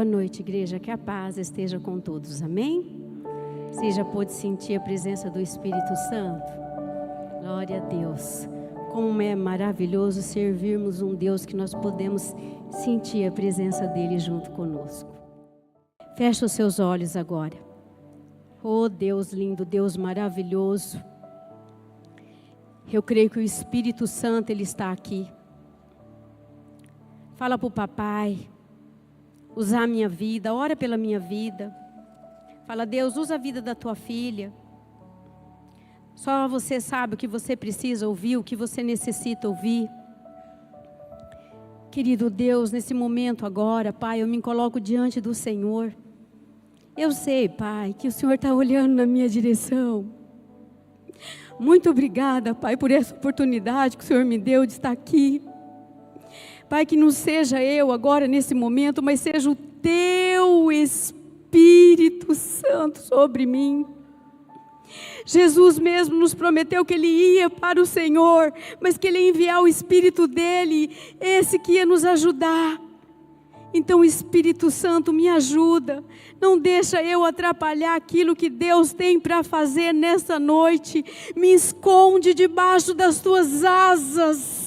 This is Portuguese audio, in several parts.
Boa noite, igreja, que a paz esteja com todos, amém? Você já pôde sentir a presença do Espírito Santo? Glória a Deus. Como é maravilhoso servirmos um Deus que nós podemos sentir a presença dEle junto conosco. Fecha os seus olhos agora. Oh Deus lindo, Deus maravilhoso. Eu creio que o Espírito Santo, Ele está aqui. Fala para o papai, usar a minha vida, ora pela minha vida. Fala, Deus, usa a vida da tua filha. Só você sabe o que você precisa ouvir, o que você necessita ouvir. Querido Deus, nesse momento agora, Pai, eu me coloco diante do Senhor. Eu sei, Pai, que o Senhor está olhando na minha direção. Muito obrigada, Pai, por essa oportunidade que o Senhor me deu de estar aqui. Pai, que não seja eu agora nesse momento, mas seja o Teu Espírito Santo sobre mim. Jesus mesmo nos prometeu que Ele ia para o Senhor, mas que Ele ia enviar o Espírito dEle, esse que ia nos ajudar. Então, Espírito Santo, me ajuda, não deixa eu atrapalhar aquilo que Deus tem para fazer nessa noite. Me esconde debaixo das Tuas asas.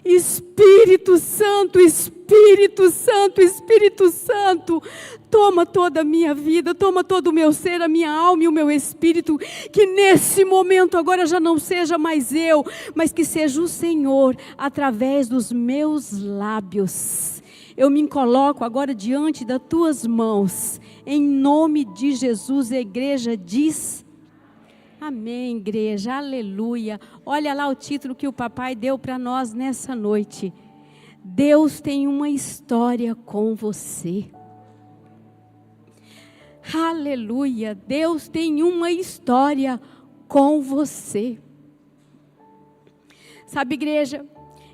Espírito Santo, Espírito Santo, Espírito Santo, toma toda a minha vida, toma todo o meu ser, a minha alma e o meu espírito, que nesse momento agora já não seja mais eu, mas que seja o Senhor, através dos meus lábios. Eu me coloco agora diante das Tuas mãos, em nome de Jesus. A igreja diz... Amém, igreja, aleluia. Olha lá o título que o papai deu para nós nessa noite. Deus tem uma história com você. Aleluia, Deus tem uma história com você. Sabe, igreja,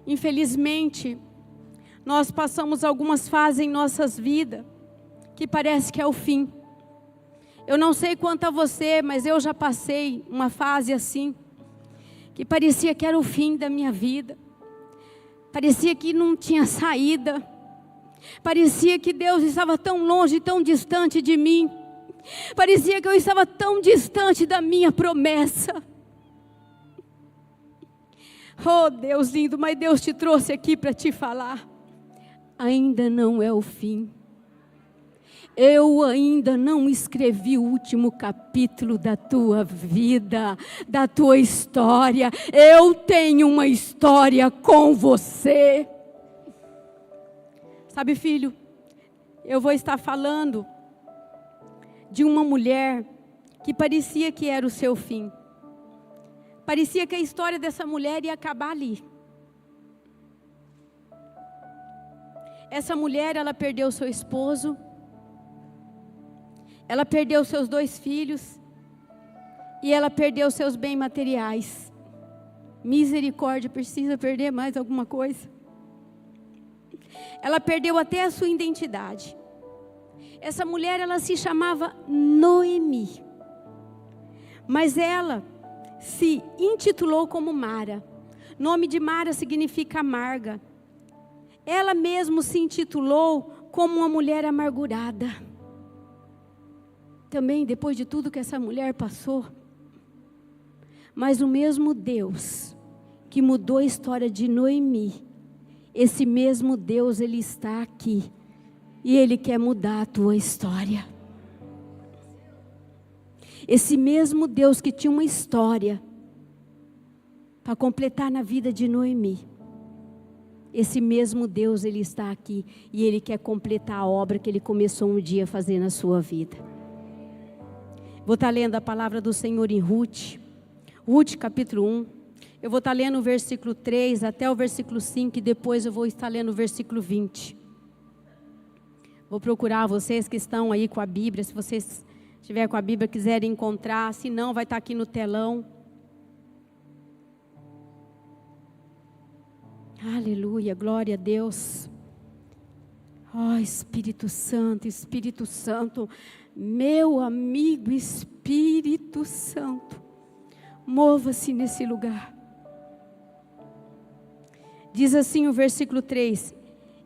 infelizmente, nós passamos algumas fases em nossas vidas que parece que é o fim. Eu não sei quanto a você, mas eu já passei uma fase assim, que parecia que era o fim da minha vida. Parecia que não tinha saída. Parecia que Deus estava tão longe, tão distante de mim. Parecia que eu estava tão distante da minha promessa. Oh Deus lindo, mas Deus te trouxe aqui para te falar. Ainda não é o fim. Eu ainda não escrevi o último capítulo da tua vida, da tua história. Eu tenho uma história com você. Sabe, filho, eu vou estar falando de uma mulher que parecia que era o seu fim. Parecia que a história dessa mulher ia acabar ali. Essa mulher, ela perdeu seu esposo. Ela perdeu seus 2 filhos. E ela perdeu seus bens materiais. Misericórdia, precisa perder mais alguma coisa? Ela perdeu até a sua identidade. Essa mulher, ela se chamava Noemi. Mas ela se intitulou como Mara. Nome de Mara significa amarga. Ela mesmo se intitulou como uma mulher amargurada. Também depois de tudo que essa mulher passou. Mas o mesmo Deus que mudou a história de Noemi, esse mesmo Deus, Ele está aqui. E Ele quer mudar a tua história. Esse mesmo Deus que tinha uma história para completar na vida de Noemi. Esse mesmo Deus, Ele está aqui. E Ele quer completar a obra que Ele começou um dia a fazer na sua vida. Vou estar lendo a palavra do Senhor em Ruth. Ruth capítulo 1. Eu vou estar lendo o versículo 3 até o versículo 5. E depois eu vou estar lendo o versículo 20. Vou procurar vocês que estão aí com a Bíblia. Se vocês estiverem com a Bíblia, quiserem encontrar. Se não, vai estar aqui no telão. Aleluia, glória a Deus. Oh, Espírito Santo, Espírito Santo. Meu amigo Espírito Santo, mova-se nesse lugar. Diz assim o versículo 3: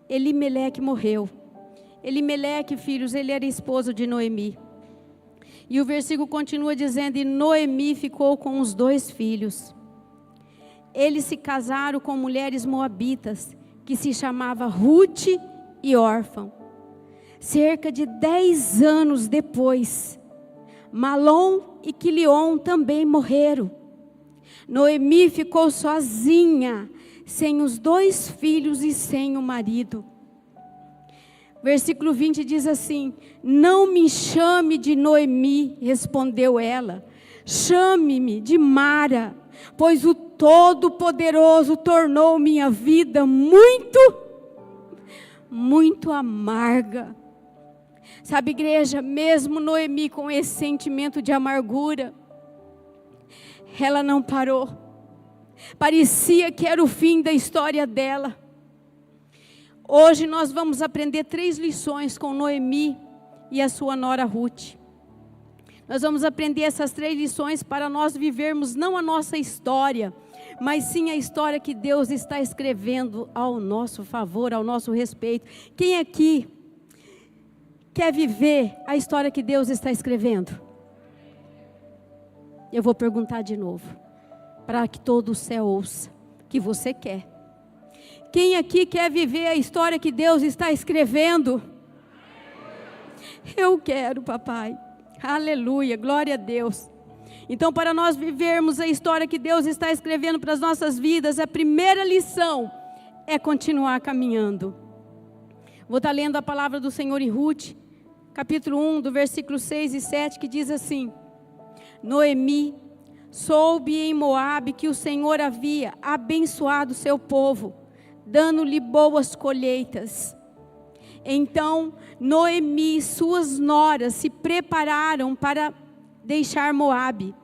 Elimeleque morreu, Elimeleque, filhos, ele era esposo de Noemi. E o versículo continua dizendo: e Noemi ficou com os 2 filhos. Eles se casaram com mulheres moabitas, que se chamava Ruth e Orfa. Cerca de 10 anos depois, Malom e Quilion também morreram. Noemi ficou sozinha, sem os 2 filhos e sem o marido. Versículo 20 diz assim: não me chame de Noemi, respondeu ela, chame-me de Mara, pois o Todo-Poderoso tornou minha vida muito amarga. Sabe, igreja, mesmo Noemi com esse sentimento de amargura, ela não parou. Parecia que era o fim da história dela. Hoje nós vamos aprender 3 lições com Noemi e a sua nora Ruth. Nós vamos aprender essas 3 lições para nós vivermos não a nossa história, mas sim a história que Deus está escrevendo ao nosso favor, ao nosso respeito. Quem aqui quer viver a história que Deus está escrevendo? Eu vou perguntar de novo, para que todo o céu ouça, que você quer. Quem aqui quer viver a história que Deus está escrevendo? Eu quero, papai. Aleluia, glória a Deus. Então, para nós vivermos a história que Deus está escrevendo para as nossas vidas, a primeira lição é continuar caminhando. Vou estar lendo a palavra do Senhor em Ruth, capítulo 1, do versículo 6 e 7, que diz assim: Noemi soube em Moabe que o Senhor havia abençoado seu povo, dando-lhe boas colheitas. Então Noemi e suas noras se prepararam para deixar Moabe.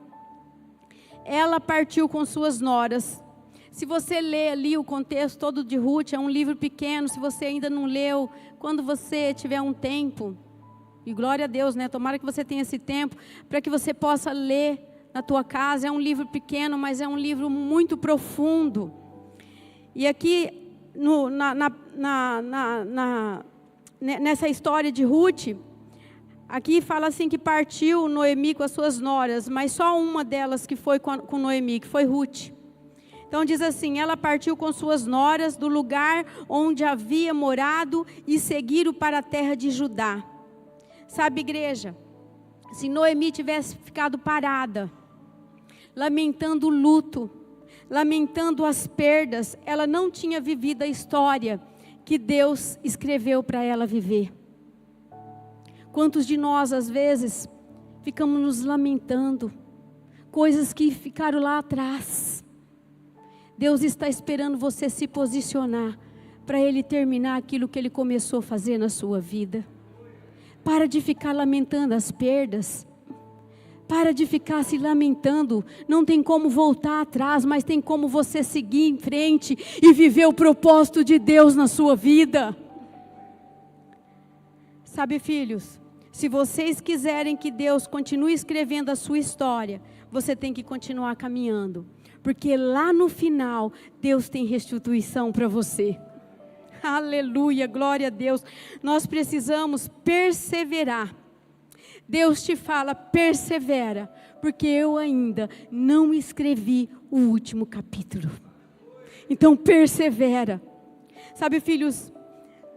Ela partiu com suas noras. Se você ler ali o contexto todo de Ruth, é um livro pequeno. Se você ainda não leu, quando você tiver um tempo, e glória a Deus, né? Tomara que você tenha esse tempo, para que você possa ler na tua casa. É um livro pequeno, mas é um livro muito profundo. E aqui, nessa história de Ruth, aqui fala assim que partiu Noemi com as suas noras, mas só uma delas que foi com Noemi, que foi Ruth. Então diz assim: ela partiu com suas noras do lugar onde havia morado e seguiram para a terra de Judá. Sabe, igreja, se Noemi tivesse ficado parada, lamentando o luto, lamentando as perdas, ela não tinha vivido a história que Deus escreveu para ela viver. Quantos de nós, às vezes, ficamos nos lamentando, coisas que ficaram lá atrás. Deus está esperando você se posicionar, para Ele terminar aquilo que Ele começou a fazer na sua vida. Para de ficar lamentando as perdas. Para de ficar se lamentando. Não tem como voltar atrás, mas tem como você seguir em frente e viver o propósito de Deus na sua vida. Sabe, filhos, se vocês quiserem que Deus continue escrevendo a sua história, você tem que continuar caminhando. Porque lá no final, Deus tem restituição para você. Aleluia, glória a Deus. Nós precisamos perseverar. Deus te fala, persevera, porque eu ainda não escrevi o último capítulo. Então persevera. Sabe, filhos,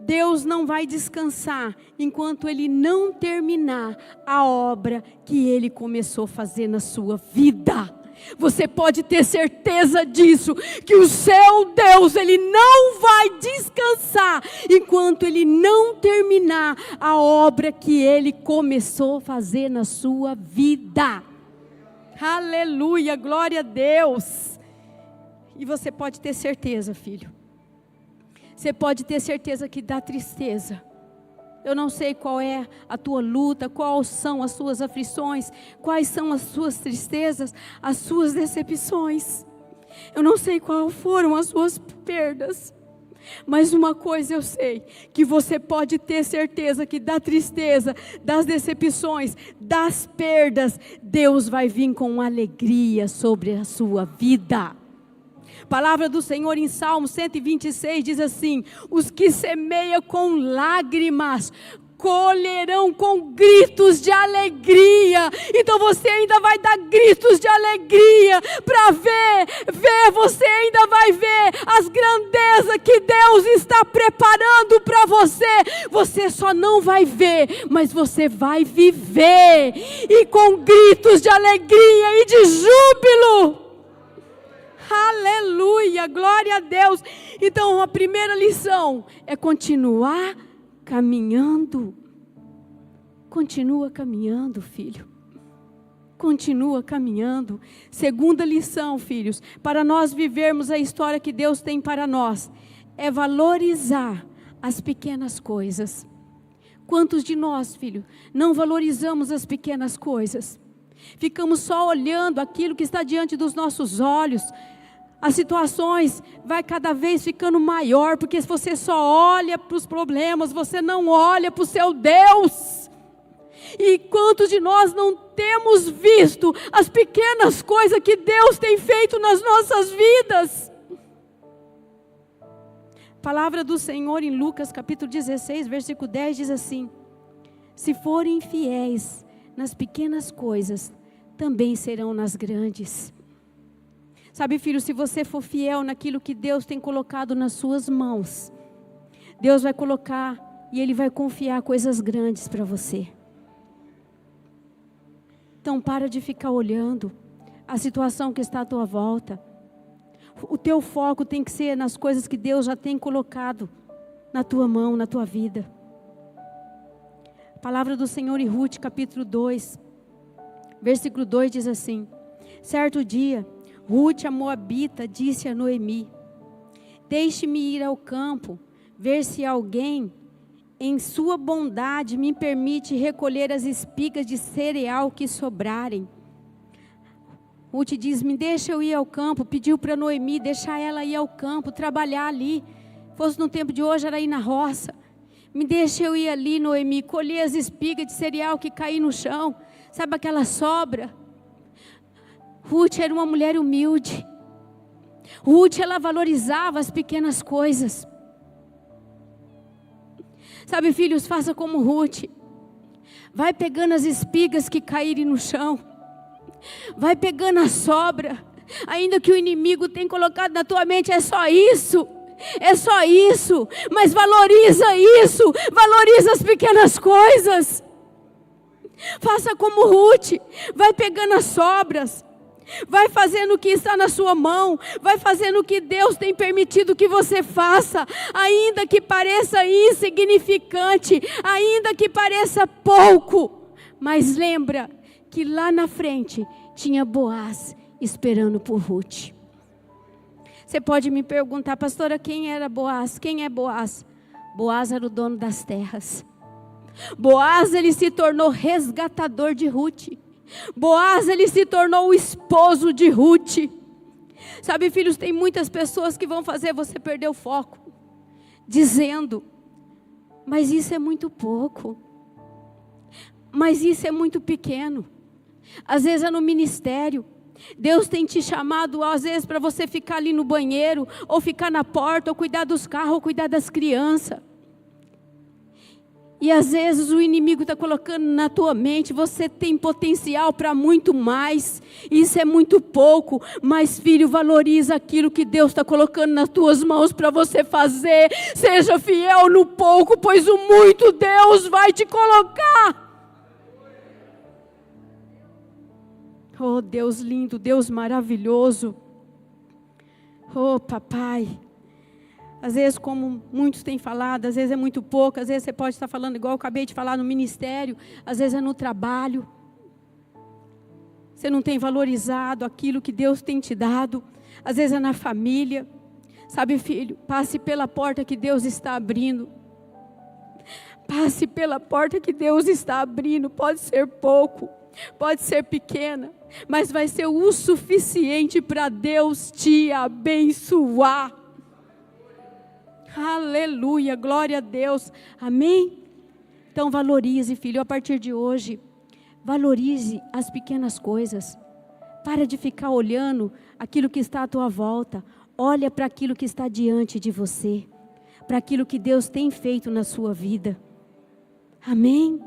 Deus não vai descansar enquanto Ele não terminar a obra que Ele começou a fazer na sua vida. Você pode ter certeza disso, que o seu Deus, Ele não vai descansar enquanto Ele não terminar a obra que Ele começou a fazer na sua vida. Aleluia, glória a Deus. E você pode ter certeza, filho. Você pode ter certeza que dá tristeza. Eu não sei qual é a tua luta, quais são as suas aflições, quais são as suas tristezas, as suas decepções. Eu não sei quais foram as suas perdas. Mas uma coisa eu sei, que você pode ter certeza que da tristeza, das decepções, das perdas, Deus vai vir com alegria sobre a sua vida. Palavra do Senhor em Salmo 126 diz assim: os que semeiam com lágrimas colherão com gritos de alegria. Então você ainda vai dar gritos de alegria para ver, você ainda vai ver as grandezas que Deus está preparando para você. Você só não vai ver, mas você vai viver, e com gritos de alegria e de júbilo. Aleluia, glória a Deus. Então a primeira lição é continuar caminhando. Continua caminhando, filho. Continua caminhando. Segunda lição, filhos, para nós vivermos a história que Deus tem para nós, é valorizar as pequenas coisas. Quantos de nós, filho, não valorizamos as pequenas coisas? Ficamos só olhando aquilo que está diante dos nossos olhos. As situações vai cada vez ficando maior, porque se você só olha para os problemas, você não olha para o seu Deus. E quantos de nós não temos visto as pequenas coisas que Deus tem feito nas nossas vidas? A palavra do Senhor em Lucas capítulo 16, versículo 10 diz assim: se forem fiéis nas pequenas coisas, também serão nas grandes. Sabe, filho, se você for fiel naquilo que Deus tem colocado nas suas mãos, Deus vai colocar e Ele vai confiar coisas grandes para você. Então para de ficar olhando a situação que está à tua volta. O teu foco tem que ser nas coisas que Deus já tem colocado na tua mão, na tua vida. A palavra do Senhor em Ruth capítulo 2, versículo 2 diz assim: certo dia, Ruth, a moabita, disse a Noemi: deixe-me ir ao campo, ver se alguém, em sua bondade, me permite recolher as espigas de cereal que sobrarem. Ruth diz: me deixa eu ir ao campo. Pediu para Noemi deixar ela ir ao campo, trabalhar ali. Fosse no tempo de hoje, era ir na roça. Me deixa eu ir ali, Noemi, colher as espigas de cereal que caem no chão. Sabe aquela sobra? Ruth era uma mulher humilde. Ruth, ela valorizava as pequenas coisas. Sabe, filhos, faça como Ruth. Vai pegando as espigas que caírem no chão. Vai pegando a sobra. Ainda que o inimigo tenha colocado na tua mente, é só isso. É só isso. Mas valoriza isso. Valoriza as pequenas coisas. Faça como Ruth. Vai pegando as sobras. Vai fazendo o que está na sua mão. Vai fazendo o que Deus tem permitido que você faça. Ainda que pareça insignificante. Ainda que pareça pouco. Mas lembra que lá na frente tinha Boaz esperando por Ruth. Você pode me perguntar: pastora, quem era Boaz? Quem é Boaz? Boaz era o dono das terras. Boaz, ele se tornou resgatador de Ruth. Boaz, ele se tornou o esposo de Ruth. Sabe, filhos, tem muitas pessoas que vão fazer você perder o foco, dizendo: mas isso é muito pouco, mas isso é muito pequeno. Às vezes é no ministério. Deus tem te chamado, às vezes, para você ficar ali no banheiro, ou ficar na porta, ou cuidar dos carros, ou cuidar das crianças. E às vezes o inimigo está colocando na tua mente: você tem potencial para muito mais, isso é muito pouco. Mas, filho, valoriza aquilo que Deus está colocando nas tuas mãos para você fazer. Seja fiel no pouco, pois o muito Deus vai te colocar. Oh, Deus lindo, Deus maravilhoso. Oh, papai. Às vezes, como muitos têm falado, às vezes é muito pouco. Às vezes você pode estar falando igual eu acabei de falar no ministério. Às vezes é no trabalho. Você não tem valorizado aquilo que Deus tem te dado. Às vezes é na família. Sabe, filho, passe pela porta que Deus está abrindo. Passe pela porta que Deus está abrindo. Pode ser pouco, pode ser pequena, mas vai ser o suficiente para Deus te abençoar. Aleluia, glória a Deus, amém? Então valorize, filho, a partir de hoje, valorize as pequenas coisas. Para de ficar olhando aquilo que está à tua volta. Olha para aquilo que está diante de você, para aquilo que Deus tem feito na sua vida. Amém?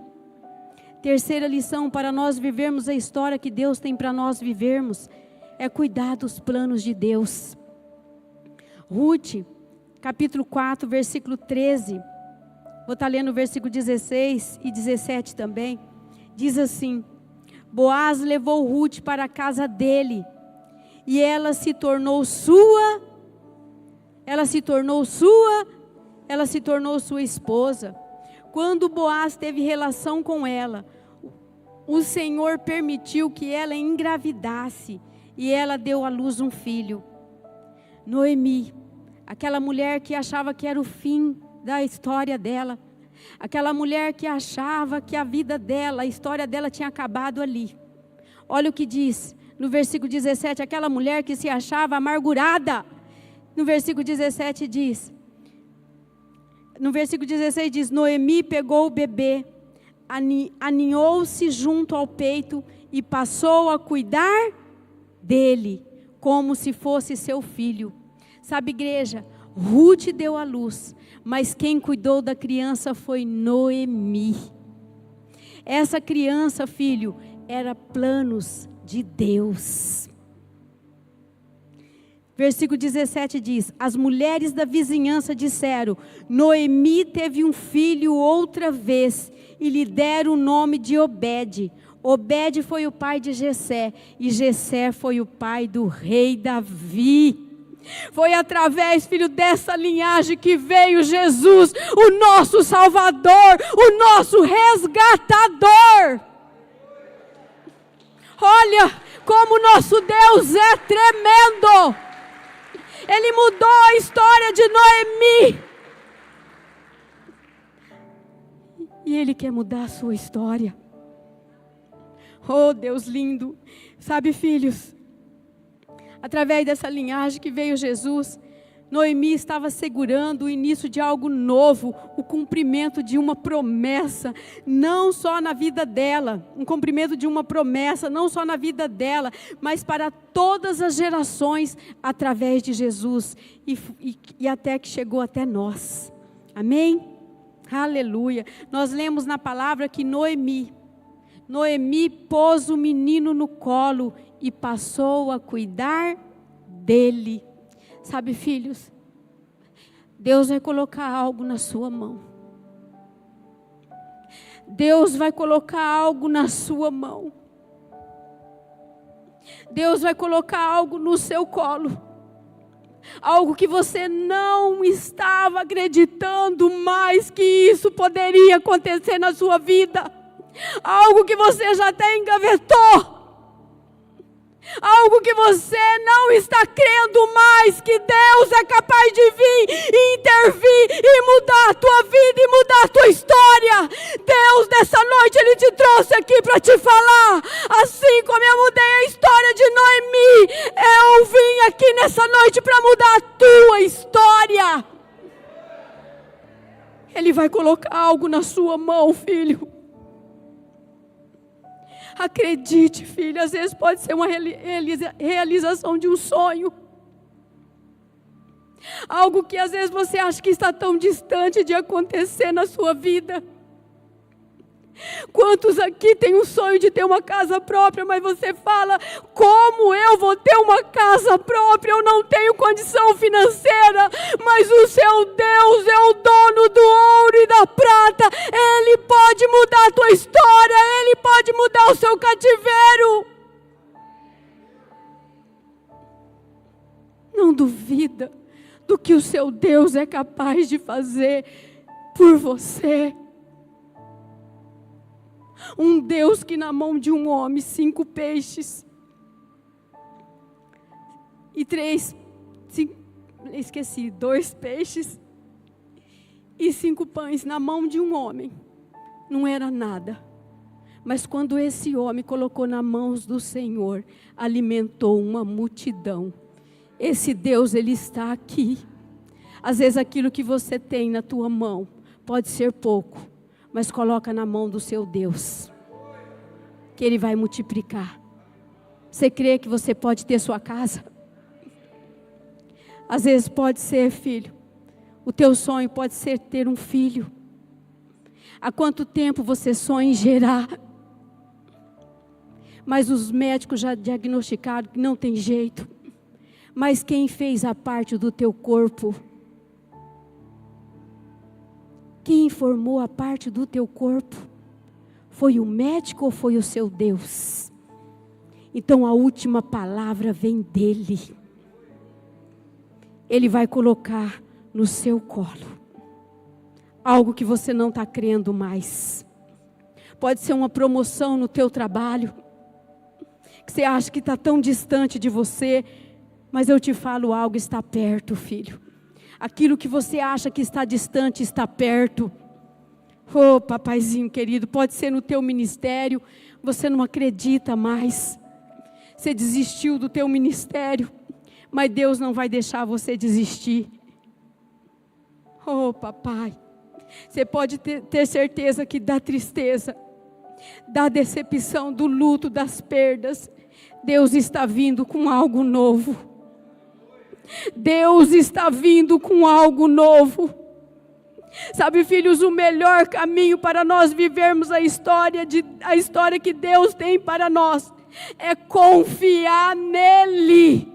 Terceira lição para nós vivermos a história que Deus tem para nós vivermos, é cuidar dos planos de Deus. Ruth, capítulo 4, versículo 13, vou estar lendo o versículo 16 e 17 também, diz assim: Boaz levou Ruth para a casa dele, e ela se tornou sua esposa. Quando Boaz teve relação com ela, o Senhor permitiu que ela engravidasse, e ela deu à luz um filho. Noemi, aquela mulher que achava que era o fim da história dela, aquela mulher que achava que a vida dela, a história dela tinha acabado ali. Olha o que diz no versículo 17, aquela mulher que se achava amargurada. No versículo 17 diz, no versículo 16 diz: Noemi pegou o bebê, aninhou-se junto ao peito e passou a cuidar dele, como se fosse seu filho. Sabe, igreja, Ruth deu à luz, mas quem cuidou da criança foi Noemi. Essa criança, filho, era planos de Deus. Versículo 17 diz: as mulheres da vizinhança disseram: Noemi teve um filho outra vez, e lhe deram o nome de Obed. Obed foi o pai de Jessé, e Jessé foi o pai do rei Davi. Foi através, filho, dessa linhagem que veio Jesus, o nosso Salvador, o nosso resgatador. Olha como nosso Deus é tremendo. Ele mudou a história de Noemi. E Ele quer mudar a sua história. Oh, Deus lindo. Sabe, filhos, através dessa linhagem que veio Jesus, Noemi estava segurando o início de algo novo, o cumprimento de uma promessa, não só na vida dela, um cumprimento de uma promessa, não só na vida dela, mas para todas as gerações, através de Jesus, e até que chegou até nós. Amém? Aleluia. Nós lemos na palavra que Noemi pôs o menino no colo e passou a cuidar dele. Sabe, filhos, Deus vai colocar algo na sua mão. Deus vai colocar algo na sua mão. Deus vai colocar algo no seu colo. Algo que você não estava acreditando mais que isso poderia acontecer na sua vida. Algo que você já até engavetou. Algo que você não está crendo mais que Deus é capaz de vir e intervir e mudar a tua vida e mudar a tua história. Deus, nessa noite, Ele te trouxe aqui para te falar. Assim como eu mudei a história de Noemi, eu vim aqui nessa noite para mudar a tua história. Ele vai colocar algo na sua mão, filho. Acredite, filho, às vezes pode ser uma realização de um sonho. Algo que às vezes você acha que está tão distante de acontecer na sua vida. Quantos aqui têm um sonho de ter uma casa própria, mas você fala: como eu vou ter uma casa própria? Eu não tenho condição financeira, mas o seu Deus é o dono do ouro e da prata. Ele pode mudar a tua história, Ele pode mudar o seu cativeiro. Não duvida do que o seu Deus é capaz de fazer por você. Um Deus que na mão de um homem 5 peixes e 2 peixes e 5 pães na mão de um homem não era nada, mas quando esse homem colocou nas mãos do Senhor, alimentou uma multidão. Esse Deus, Ele está aqui. Às vezes aquilo que você tem na tua mão pode ser pouco, mas coloca na mão do seu Deus, que Ele vai multiplicar. Você crê que você pode ter sua casa? Às vezes pode ser, filho, o teu sonho pode ser ter um filho. Há quanto tempo você sonha em gerar? Mas os médicos já diagnosticaram que não tem jeito. Mas quem fez a parte do teu corpo? Quem formou a parte do teu corpo? Foi o médico ou foi o seu Deus? Então a última palavra vem dele. Ele vai colocar no seu colo algo que você não está crendo mais. Pode ser uma promoção no teu trabalho, que você acha que está tão distante de você, mas eu te falo, algo está perto, filho. Aquilo que você acha que está distante está perto. Oh, papaizinho querido, pode ser no teu ministério, você não acredita mais. Você desistiu do teu ministério, mas Deus não vai deixar você desistir. Oh, papai, você pode ter certeza que da tristeza, da decepção, do luto, das perdas, Deus está vindo com algo novo. Deus está vindo com algo novo. Sabe, filhos, o melhor caminho para nós vivermos a história que Deus tem para nós é confiar nele.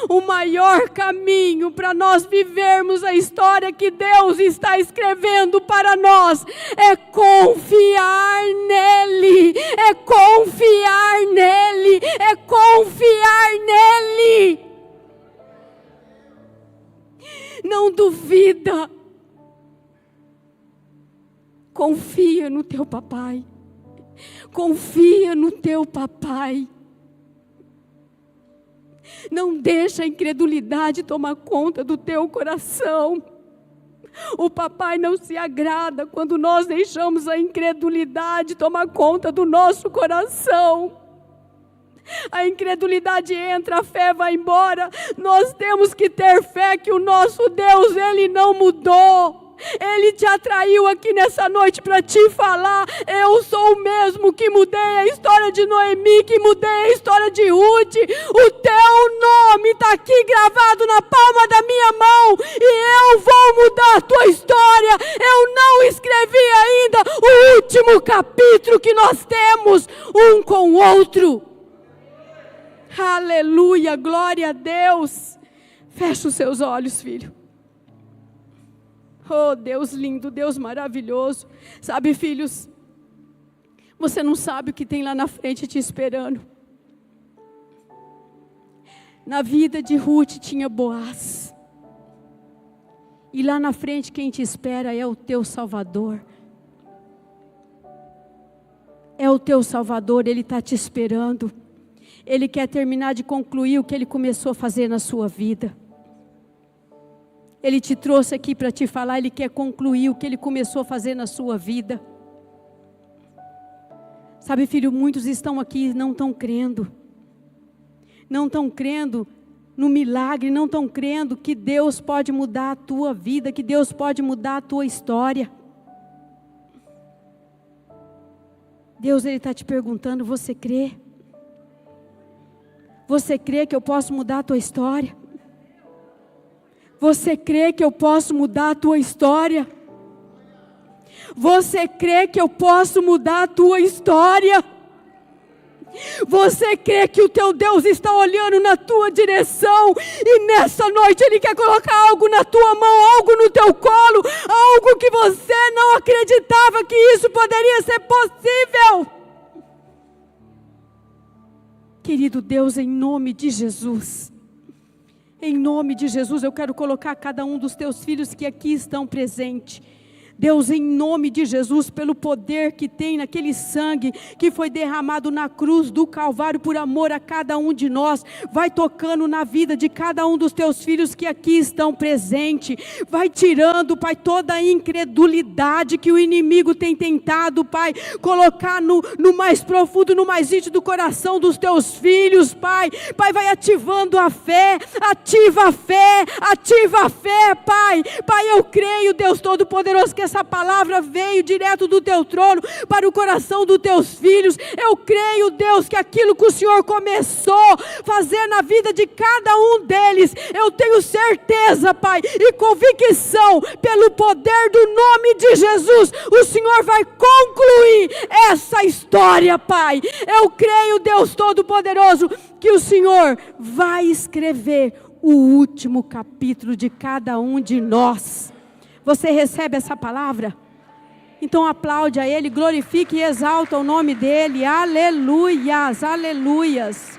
O maior caminho para nós vivermos a história que Deus está escrevendo para nós é confiar nele, é confiar nele, é confiar nele. Não duvida. Confia no teu papai. Confia no teu papai. Não deixa a incredulidade tomar conta do teu coração. O papai não se agrada quando nós deixamos a incredulidade tomar conta do nosso coração. A incredulidade entra, a fé vai embora. Nós temos que ter fé que o nosso Deus, Ele não mudou. Ele te atraiu aqui nessa noite para te falar: eu sou o mesmo que mudei a história de Noemi, que mudei a história de Ruth. O teu nome está aqui gravado na palma da minha mão, e eu vou mudar a tua história. Eu não escrevi ainda o último capítulo que nós temos um com o outro. Aleluia, glória a Deus. Fecha os seus olhos, filho. Oh, Deus lindo, Deus maravilhoso. Sabe, filhos, você não sabe o que tem lá na frente te esperando. Na vida de Ruth tinha Boaz. E lá na frente quem te espera é o teu Salvador. É o teu Salvador, Ele está te esperando. Ele quer terminar de concluir o que Ele começou a fazer na sua vida. Ele te trouxe aqui para te falar, Ele quer concluir o que Ele começou a fazer na sua vida. Sabe, filho, muitos estão aqui e não estão crendo. Não estão crendo no milagre, não estão crendo que Deus pode mudar a tua vida, que Deus pode mudar a tua história. Deus, Ele está te perguntando, você crê? Você crê que eu posso mudar a tua história? Você crê que eu posso mudar a tua história? Você crê que eu posso mudar a tua história? Você crê que o teu Deus está olhando na tua direção e nessa noite Ele quer colocar algo na tua mão, algo no teu colo, algo que você não acreditava que isso poderia ser possível? Querido Deus, em nome de Jesus, em nome de Jesus, eu quero colocar cada um dos teus filhos que aqui estão presentes. Deus, em nome de Jesus, pelo poder que tem naquele sangue que foi derramado na cruz do Calvário por amor a cada um de nós, vai tocando na vida de cada um dos teus filhos que aqui estão presentes, vai tirando, Pai, toda a incredulidade que o inimigo tem tentado, Pai, colocar no mais profundo, no mais íntimo do coração dos teus filhos, Pai. Pai, vai ativando a fé, ativa a fé, Pai. Pai, eu creio, Deus Todo-Poderoso, que essa palavra veio direto do teu trono para o coração dos teus filhos. Eu creio, Deus, que aquilo que o Senhor começou a fazer na vida de cada um deles, eu tenho certeza, Pai, e convicção, pelo poder do nome de Jesus, o Senhor vai concluir essa história, Pai. Eu creio, Deus Todo-Poderoso, que o Senhor vai escrever o último capítulo de cada um de nós. Você recebe essa palavra? Então aplaude a Ele, glorifique e exalta o nome dEle. Aleluias, aleluias.